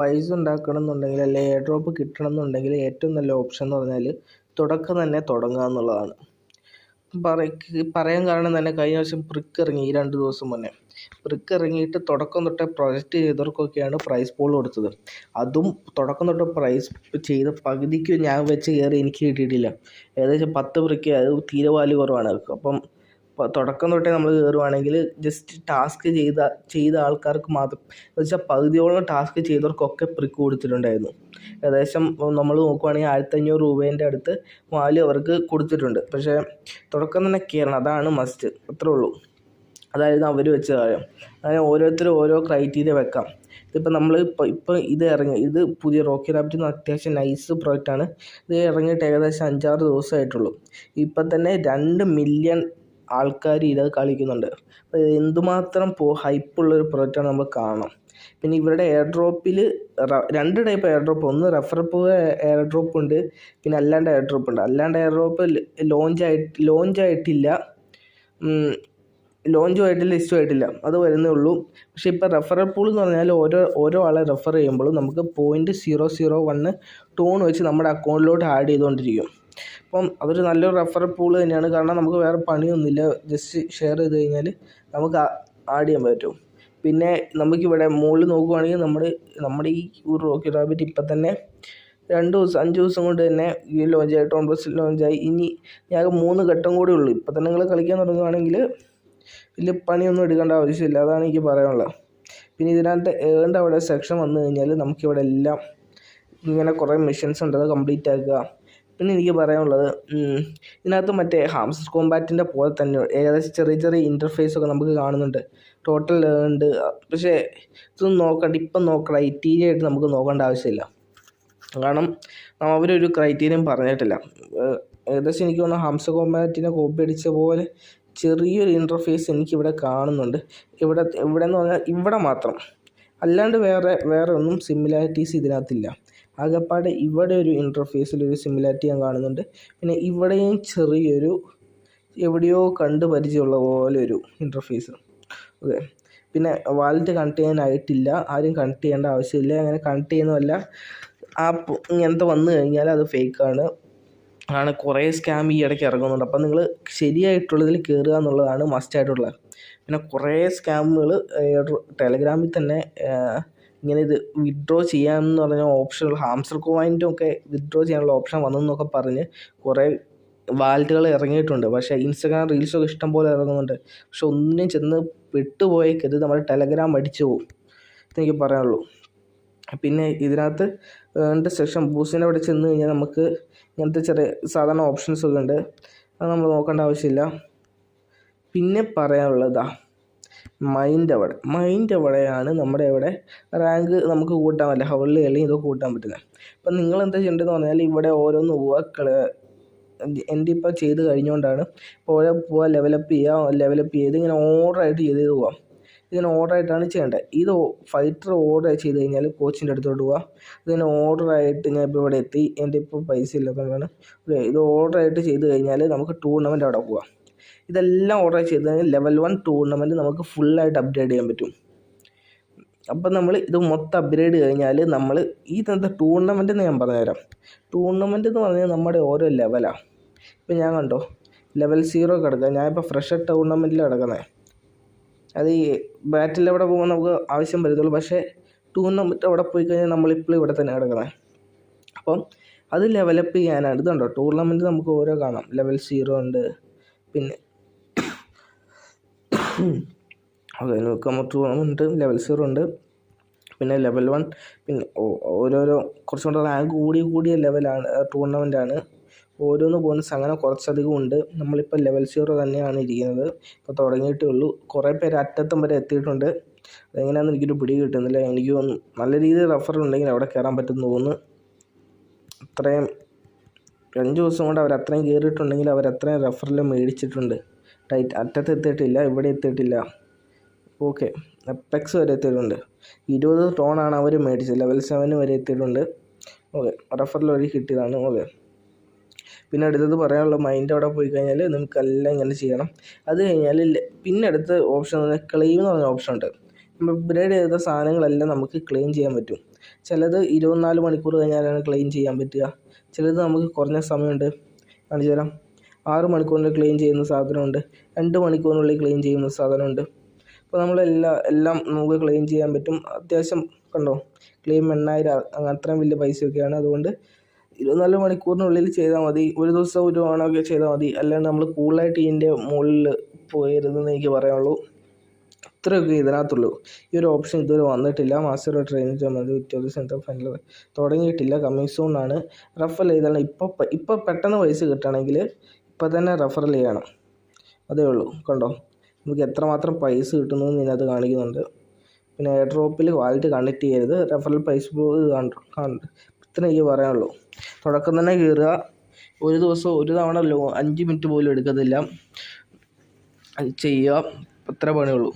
പൈസ ഉണ്ടാക്കണം എന്നുണ്ടെങ്കിൽ അല്ലെങ്കിൽ എയർ ഡ്രോപ്പ് കിട്ടണം എന്നുണ്ടെങ്കിൽ ഏറ്റവും നല്ല ഓപ്ഷൻ എന്ന് പറഞ്ഞാൽ തുടക്കം തന്നെ തുടങ്ങുക എന്നുള്ളതാണ്. പറയാൻ കാരണം തന്നെ കഴിഞ്ഞ വർഷം ബ്രിക്ക് ഇറങ്ങി ഈ 2 ദിവസം മുന്നേ. ബ്രിക്ക് ഇറങ്ങിയിട്ട് തുടക്കം തൊട്ടേ പ്രൊജക്റ്റ് ചെയ്തവർക്കൊക്കെയാണ് പ്രൈസ് പൂൾ കൊടുത്തത്. അതും തുടക്കം തൊട്ട് പ്രൈസ് ചെയ്ത പകുതിക്ക് ഞാൻ വെച്ച് കയറി എനിക്ക് കിട്ടിയിട്ടില്ല. ഏകദേശം 10 ബ്രിക്ക്, അത് തീരെ വാല്യൂ കുറവാണ്. അപ്പം തുടക്കം തൊട്ടേ നമ്മൾ കയറുവാണെങ്കിൽ ജസ്റ്റ് ടാസ്ക് ചെയ്ത ആൾക്കാർക്ക് മാത്രം എന്ന് വെച്ചാൽ പകുതിയോളം ടാസ്ക് ചെയ്തവർക്കൊക്കെ ബ്രിക്ക് കൊടുത്തിട്ടുണ്ടായിരുന്നു. ഏകദേശം നമ്മൾ നോക്കുവാണെങ്കിൽ 1500 രൂപേൻ്റെ അടുത്ത് വാല്യൂ അവർക്ക് കൊടുത്തിട്ടുണ്ട്. പക്ഷേ തുടക്കം തന്നെ കയറണം, അതാണ് മസ്റ്റ്, അത്രേ ഉള്ളൂ. അതായത് അവർ വെച്ച കാര്യം. അങ്ങനെ ഓരോരുത്തരും ഓരോ ക്രൈറ്റീരിയ വെക്കാം. ഇതിപ്പോൾ നമ്മൾ ഇപ്പോൾ ഇത് പുതിയ റോക്കി റാബിറ്റ് എന്ന് അത്യാവശ്യം നൈസ് പ്രോഡക്റ്റാണ്. ഇത് ഇറങ്ങിയിട്ട് ഏകദേശം 5-6 ദിവസമായിട്ടുള്ളൂ. ഇപ്പം തന്നെ 2 മില്യൺ ആൾക്കാർ ഇത് കളിക്കുന്നുണ്ട്. അപ്പോൾ എന്തുമാത്രം ഹൈപ്പുള്ളൊരു പ്രോഡക്റ്റാണ് നമ്മൾ കാണണം. പിന്നെ ഇവരുടെ എയർ ഡ്രോപ്പിൽ 2 ടൈപ്പ് എയർ ഡ്രോപ്പ്, ഒന്ന് റെഫറബിൾ എയർ ഡ്രോപ്പ് ഉണ്ട്, പിന്നെ അല്ലാണ്ട് എയർ ഡ്രോപ്പ് ഉണ്ട്. അല്ലാണ്ട് എയർ ഡ്രോപ്പ് ലോഞ്ചും ആയിട്ടില്ല, ലിസ്റ്റും ആയിട്ടില്ല, അത് വരുന്നേ ഉള്ളൂ. പക്ഷേ ഇപ്പോൾ റെഫറൽ പൂൾ എന്ന് പറഞ്ഞാൽ ഓരോ ആളെ റെഫർ ചെയ്യുമ്പോഴും നമുക്ക് 0.001 ടോൺ വെച്ച് നമ്മുടെ അക്കൗണ്ടിലോട്ട് ആഡ് ചെയ്തുകൊണ്ടിരിക്കും. അപ്പം അതൊരു നല്ലൊരു റെഫറൽ പൂൾ തന്നെയാണ്. കാരണം നമുക്ക് വേറെ പണിയൊന്നുമില്ല, ജസ്റ്റ് ഷെയർ ചെയ്ത് കഴിഞ്ഞാൽ നമുക്ക് ആഡ് ചെയ്യാൻ പറ്റും. പിന്നെ നമുക്കിവിടെ മുകളിൽ നോക്കുവാണെങ്കിൽ നമ്മുടെ ഈ റോക്കി റാബിറ്റ് ഇപ്പം തന്നെ 5 ദിവസം കൊണ്ട് തന്നെ ഈ ലോഞ്ചായി, ടോൺ പ്ലസ് ലോഞ്ചായി. ഇനി ഞാൻ 3 ഘട്ടം കൂടി ഉള്ളൂ. ഇപ്പം തന്നെ നിങ്ങൾ കളിക്കാൻ തുടങ്ങുകയാണെങ്കിൽ വലിയ പണിയൊന്നും എടുക്കേണ്ട ആവശ്യമില്ല, അതാണ് എനിക്ക് പറയാനുള്ളത്. പിന്നെ ഇതിനകത്ത് ഏണ്ട അവിടെ സെക്ഷൻ വന്നു കഴിഞ്ഞാൽ നമുക്കിവിടെ എല്ലാം ഇങ്ങനെ കുറേ മിഷൻസ് ഉണ്ട്, അത് കംപ്ലീറ്റ് ആക്കുക. പിന്നെ എനിക്ക് പറയാനുള്ളത്, ഇതിനകത്ത് മറ്റേ ഹാംസ്റ്റർ കോമ്പാറ്റിൻ്റെ പോലെ തന്നെ ഏകദേശം ചെറിയ ഇൻ്റർഫേസൊക്കെ നമുക്ക് കാണുന്നുണ്ട്, ടോട്ടൽ ഉണ്ട്. പക്ഷേ ഇതൊന്നും ഇപ്പം ക്രൈറ്റീരിയ ആയിട്ട് നമുക്ക് നോക്കേണ്ട ആവശ്യമില്ല. കാരണം അവരൊരു ക്രൈറ്റീരിയയും പറഞ്ഞിട്ടില്ല. ഏകദേശം എനിക്ക് തോന്നുന്നു ഹാംസ്റ്റർ കോമ്പാറ്റിനെ കോപ്പി അടിച്ച പോലെ ചെറിയൊരു ഇൻ്റർഫേസ് എനിക്കിവിടെ കാണുന്നുണ്ട്. ഇവിടെ എന്ന് പറഞ്ഞാൽ ഇവിടെ മാത്രം, അല്ലാണ്ട് വേറെ ഒന്നും സിമിലാരിറ്റീസ് ഇതിനകത്തില്ല. ആകെപ്പാടെ ഇവിടെ ഒരു ഇൻ്റർഫേസിലൊരു സിമിലാരിറ്റി ഞാൻ കാണുന്നുണ്ട്. പിന്നെ ഇവിടെയും ചെറിയൊരു എവിടെയോ കണ്ട് പരിചയമുള്ള പോലെ ഒരു ഇൻ്റർഫേസ്. ഓക്കെ, പിന്നെ വാലറ്റ് കണക്ട് ചെയ്യാനായിട്ടില്ല, ആരും കണക്ട് ചെയ്യേണ്ട ആവശ്യമില്ല. അങ്ങനെ കണക്ട് ചെയ്യുന്നതല്ല, ആപ്പ് ഇങ്ങനത്തെ വന്നു കഴിഞ്ഞാൽ അത് ഫേക്കാണ്. കുറേ സ്കാം ഈ ഇടയ്ക്ക് ഇറങ്ങുന്നുണ്ട്. അപ്പം നിങ്ങൾ ശരിയായിട്ടുള്ളതിൽ കയറുക എന്നുള്ളതാണ് മസ്റ്റായിട്ടുള്ളത്. പിന്നെ കുറേ സ്കാമുകൾ ടെലഗ്രാമിൽ തന്നെ ഇങ്ങനെ ഇത് വിഡ്രോ ചെയ്യാമെന്ന് പറഞ്ഞ ഓപ്ഷനുകൾ, ഹാംസ്റ്റർ കോയിൻ്റെ ഒക്കെ വിഡ്രോ ചെയ്യാനുള്ള ഓപ്ഷൻ വന്നെന്നൊക്കെ പറഞ്ഞ് കുറേ വാലറ്റുകൾ ഇറങ്ങിയിട്ടുണ്ട്. പക്ഷേ ഇൻസ്റ്റാഗ്രാം റീൽസൊക്കെ ഇഷ്ടം പോലെ ഇറങ്ങുന്നുണ്ട്. പക്ഷെ ഒന്നിനും ചെന്ന് പെട്ടുപോയേക്കരുത്, നമ്മുടെ ടെലഗ്രാം അടിച്ചു പോകും, ഇതെനിക്ക് പറയാനുള്ളൂ. പിന്നെ ഇതിനകത്ത് സെക്ഷൻ ബൂസ്റ്റിൻ്റെ അവിടെ ചെന്ന് കഴിഞ്ഞാൽ നമുക്ക് ഇങ്ങനത്തെ ചെറിയ സാധാരണ ഓപ്ഷൻസൊക്കെ ഉണ്ട്, അത് നമ്മൾ നോക്കേണ്ട ആവശ്യമില്ല. പിന്നെ പറയാനുള്ളതാ മൈൻഡ് അവിടെയാണ് നമ്മുടെ ഇവിടെ റാങ്ക് നമുക്ക് കൂട്ടാൻ പറ്റില്ല, ഹവളിൽ അല്ലെങ്കിൽ ഇതൊക്കെ കൂട്ടാൻ പറ്റുന്നത്. അപ്പം നിങ്ങൾ എന്താ ചെയ്യേണ്ടതെന്ന് പറഞ്ഞാൽ ഇവിടെ ഓരോന്ന് എൻ്റെ ഇപ്പോൾ ചെയ്ത് കഴിഞ്ഞുകൊണ്ടാണ് പോവുക, ലെവലപ്പ് ചെയ്ത് ഇങ്ങനെ ഓർഡറായിട്ട് ചെയ്ത് പോവാം. ഇതിങ്ങനെ ഓർഡറായിട്ടാണ് ചെയ്യേണ്ടത്. ഇത് ഫൈറ്റർ ഓർഡർ ചെയ്ത് കഴിഞ്ഞാൽ കോച്ചിൻ്റെ അടുത്തോട്ട് പോവുക. ഇതിങ്ങനെ ഓർഡറായിട്ട് ഞാൻ ഇപ്പോൾ ഇവിടെ എത്തി, എൻ്റെ ഇപ്പോൾ പൈസ ഇല്ലാത്തതുകൊണ്ടാണ്. ഇത് ഓർഡറായിട്ട് ചെയ്ത് കഴിഞ്ഞാൽ നമുക്ക് ടൂർണമെൻറ്റ് അവിടെ പോവാം. ഇതെല്ലാം ഓർഡർ ചെയ്ത് കഴിഞ്ഞാൽ ലെവൽ 1 ടൂർണമെൻറ്റ് നമുക്ക് ഫുള്ളായിട്ട് അപ്ഗ്രേഡ് ചെയ്യാൻ പറ്റും. അപ്പം നമ്മൾ ഇത് മൊത്തം അപ്ഗ്രേഡ് കഴിഞ്ഞാൽ നമ്മൾ ഈ ടൂർണമെൻ്റ് എന്ന് ഞാൻ പറഞ്ഞുതരാം. ടൂർണമെൻ്റ് എന്ന് പറഞ്ഞാൽ നമ്മുടെ ഓരോ ലെവലാണ്. ഇപ്പം ഞാൻ കണ്ടോ ലെവൽ 0 കിടക്കുക, ഞാനിപ്പോൾ ഫ്രഷർ ടൂർണമെൻറ്റിൽ കിടക്കുന്നത്. അത് ഈ ബാറ്റിൽ അവിടെ പോകുമ്പോൾ നമുക്ക് ആവശ്യം വരുന്നുള്ളൂ. പക്ഷേ ടൂർണമെൻറ്റ് അവിടെ പോയി കഴിഞ്ഞാൽ നമ്മളിപ്പോൾ ഇവിടെ തന്നെ കിടക്കുന്നത്. അപ്പം അത് ലെവലപ്പ് ചെയ്യാനാണ്. ഇതുണ്ടോ ടൂർണമെൻറ്റ് നമുക്ക് ഓരോ കാണാം. ലെവൽ 0 ഉണ്ട്, പിന്നെ അതെ ന്യൂകമർ ടൂർണമെൻറ്റ് ലെവൽ 0 ഉണ്ട്, പിന്നെ ലെവൽ 1, പിന്നെ ഓരോരോ കുറച്ചും കൂടെ റാങ്ക് കൂടിയ ലെവലാണ് ടൂർണമെൻറ്റാണ്. ഓരോന്ന് ബോണസ് അങ്ങനെ കുറച്ചധികം ഉണ്ട്. നമ്മളിപ്പോൾ ലെവൽ 0 തന്നെയാണ് ഇരിക്കുന്നത്. ഇപ്പോൾ തുടങ്ങിയിട്ടേ ഉള്ളൂ. കുറേ പേര് അറ്റത്തും വരെ എത്തിയിട്ടുണ്ട്. അതെങ്ങനെയാണെന്ന് എനിക്കൊരു പിടി കിട്ടുന്നില്ല. എനിക്ക് തോന്നുന്നു നല്ല രീതിയിൽ റെഫർ ഉണ്ടെങ്കിൽ അവിടെ കയറാൻ പറ്റുമെന്ന് തോന്നുന്നു. അത്രയും 5 ദിവസം കൊണ്ട് അവരത്രയും കയറിയിട്ടുണ്ടെങ്കിൽ അവരത്രയും റെഫറിൽ മേടിച്ചിട്ടുണ്ട്. അറ്റത്ത് എത്തിയിട്ടില്ല, ഇവിടെ എത്തിയിട്ടില്ല. ഓക്കെ, എപ്പെക്സ് വരെ എത്തിയിട്ടുണ്ട്. 20 ടോണാണ് അവർ മേടിച്ചത്. ലെവൽ 7 വരെ എത്തിയിട്ടുണ്ട്. ഓക്കെ, റെഫറിൽ വഴി കിട്ടിയതാണ്. ഓക്കെ, പിന്നെ അടുത്തത് പറയാനുള്ള മൈൻഡ് അവിടെ പോയി കഴിഞ്ഞാൽ നമുക്കെല്ലാം ഇങ്ങനെ ചെയ്യണം. അത് കഴിഞ്ഞാൽ പിന്നെ അടുത്ത ഓപ്ഷൻ ക്ലെയിം എന്ന് പറഞ്ഞ ഓപ്ഷൻ ഉണ്ട്. നമ്മൾ അപ്ഗ്രേഡ് ചെയ്ത സാധനങ്ങളെല്ലാം നമുക്ക് ക്ലെയിം ചെയ്യാൻ പറ്റും. ചിലത് 24 മണിക്കൂർ കഴിഞ്ഞാലാണ് ക്ലെയിം ചെയ്യാൻ പറ്റുക. ചിലത് നമുക്ക് കുറഞ്ഞ സമയമുണ്ട്, കാണിച്ചു തരാം. 6 മണിക്കൂറിനുള്ളിൽ ക്ലെയിം ചെയ്യുന്ന സാധനമുണ്ട്, 2 മണിക്കൂറിനുള്ളിൽ ക്ലെയിം ചെയ്യുന്ന സാധനമുണ്ട്. അപ്പോൾ എല്ലാം നമുക്ക് ക്ലെയിം ചെയ്യാൻ പറ്റും. അത്യാവശ്യം കണ്ടോ, ക്ലെയിം 8000 അത്രയും വലിയ പൈസയൊക്കെയാണ്. അതുകൊണ്ട് 24 മണിക്കൂറിനുള്ളിൽ ചെയ്താൽ മതി. ഒരു ദിവസം ഒരു തവണയൊക്കെ ചെയ്താൽ മതി. അല്ലാണ്ട് നമ്മൾ കൂടുതലായിട്ട് ഇതിൻ്റെ മുകളിൽ പോകരുതെന്ന് എനിക്ക് പറയാനുള്ളൂ. ഇത്രയൊക്കെ ഇതിനകത്തുള്ളൂ. ഈ ഒരു ഓപ്ഷൻ ഇതുവരെ വന്നിട്ടില്ല. മാസ്റ്റർ ട്രെയിനിങ് സെൻറ്റർ ഫൈനൽ തുടങ്ങിയിട്ടില്ല, കമ്മിങ് സൂൺ ആണ്. റെഫർ ചെയ്താൽ ഇപ്പോൾ പെട്ടെന്ന് പൈസ കിട്ടുകയാണെങ്കിൽ ഇപ്പം തന്നെ റെഫറൽ ചെയ്യണം, അതേ ഉള്ളൂ. കണ്ടോ, നമുക്ക് എത്രമാത്രം പൈസ കിട്ടുന്നു എന്ന് ഇതിനകത്ത് കാണിക്കുന്നുണ്ട്. പിന്നെ എയർ ഡ്രോപ്പിൽ വാലറ്റ് കണക്ട് ചെയ്യരുത്, റെഫറൽ പൈസ കാണുന്നുണ്ട്. ഇത്രയും എനിക്ക് പറയാനുള്ളൂ. തുടക്കം തന്നെ കയറുക. ഒരു ദിവസം ഒരു തവണ 5 മിനിറ്റ് പോലും എടുക്കത്തില്ല, ചെയ്യുക. അത്ര പണിയുള്ളൂ.